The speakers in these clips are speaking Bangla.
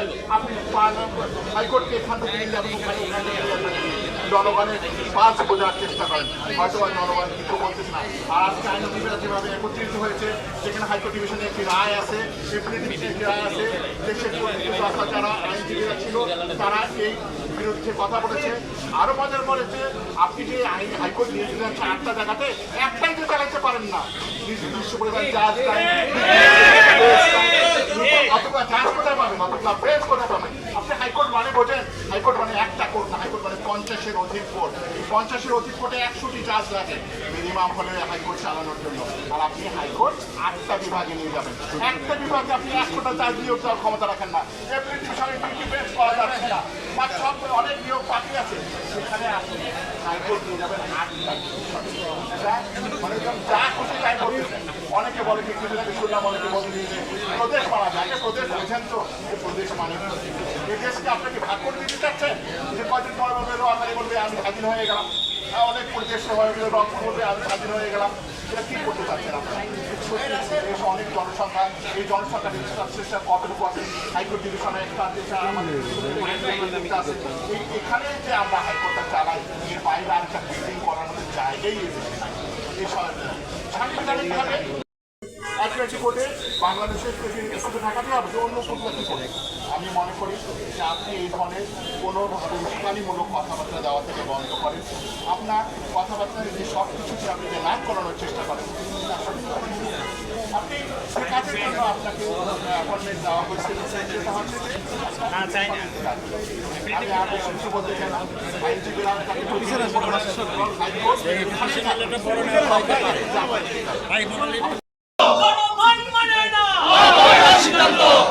যায় আপনি হাইকোর্টকে এখান থেকে নিয়ে যাবেন, জনগণের পাঁচ বোঝার চেষ্টা করেন, হয়তো জনগণ কিছু বলতেছে না। আর আজকে আইনজীবীরা যেভাবে একত্রিত হয়েছে, যেখানে হাইকোর্ট ডিভিশনে একটি রায় আছে, ডেফিনেটিভ একটি রায় আছে, দেশের যারা আইনজীবীরা ছিল তারা এই বিরুদ্ধে কথা বলেছে। আরো মজার করেছে, আপনি যে হাইকোর্ট নিয়েছিলেন 4টা জায়গাতে, একটাই যে চালাইতে পারেন না, বিশ্ব পরিবার জাজ অথবা জাজ কোথায় পাবেন, অথবা প্রেস কোথায় পাবেন? আপনি হাইকোর্ট মানে বোঝেন, হাইকোর্ট মানে একটা কোর্ট না, হাইকোর্ট মানে 50-এর অধিক কোর্ট। এই 50-এর অধিক কোর্টে 100টি জাজ লাগে মিনিমাম হলে হাইকোর্ট চালানোর জন্য। আর আপনি হাইকোর্ট 8টা বিভাগে নিয়ে যাবেন, একটা বিভাগে আপনি 100টা জাজ নিয়োগ দেওয়ার ক্ষমতা রাখেন না। করা যাচ্ছে না, বা সব অনেক নিয়োগ বাকি আছে, সেখানে আপনি হাইকোর্ট নিয়ে যাবেন 8টা। মানে যা খুশি তাই করতেছেন। অনেকে বলে কি শুনলাম, অনেকে বলতে যে প্রদেশ মানা যায়, প্রদেশ বোঝেন তো, প্রদেশ মানে এই দেশকে আপনাকে ভাগ করে দিতে চাচ্ছেন, যে কয়দিন পরে বলবে রোয়াকারি বলবে আমি স্বাধীন হয়ে গেলাম, অনেক পরিবেশ হয়ে গেলে রংপুর বলবে আমি স্বাধীন হয়ে গেলাম। এটা কি করতে চাচ্ছেন আপনারা? অনেক জনসংখ্যা, এই জনসংখ্যা চেষ্টা কতটুকু আছে হাইকোর্ট ডিভিশনে একটা আমাদের আছে, এখানে যে আমরা হাইকোর্টটা চালাই, এর বাইরে আর একটা বিল্ডিং করার মতো জায়গাই এই সাংবিধানিকভাবে একটি কোর্টে বাংলাদেশের শুধু ঢাকাতে হবে, অন্য কোর্টটা কি করে? আমি মনে করি যে আপনি এই ধরনের কোনো উস্কানিমূলক কথাবার্তা দেওয়া থেকে বন্ধ করেন। আপনার কথাবার্তার যে সব কিছুকে আপনি যে লাভ করানোর চেষ্টা করেন, আপনি সে কাজের জন্য আপনাকে অ্যাপয়েন্টমেন্ট দেওয়া হয়েছিল, সেটা হচ্ছে আমি আর বেশি কিছু বলতে চাই না। আইনজীবীরা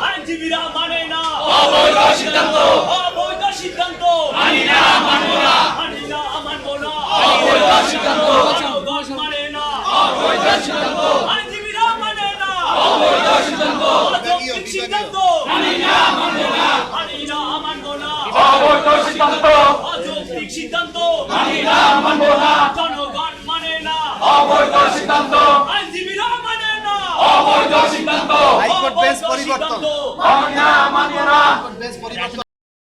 আইনজীবীরা মানে না অবৈধ সিদ্ধান্ত, অবৈধ সিদ্ধান্ত মানি না, মানব না, মানি না, মানব না, অবৈধ সিদ্ধান্ত জনগণ মানে না, অবৈধ সিদ্ধান্ত আইনজীবীরা মানে না, অবৈধ সিদ্ধান্ত অযৌক্তিক সিদ্ধান্ত মানি না, মানব না, মানি না, মানব না, অবৈধ সিদ্ধান্ত অযৌক্তিক সিদ্ধান্ত মানি না, মানব না, জনগণ মানে না, অবৈধ সিদ্ধান্ত আইনজীবীরা মানে না, অবৈধ সিদ্ধান্ত হাইকোর্ট বেঞ্চ পরিবর্তন মানি না, মানব না।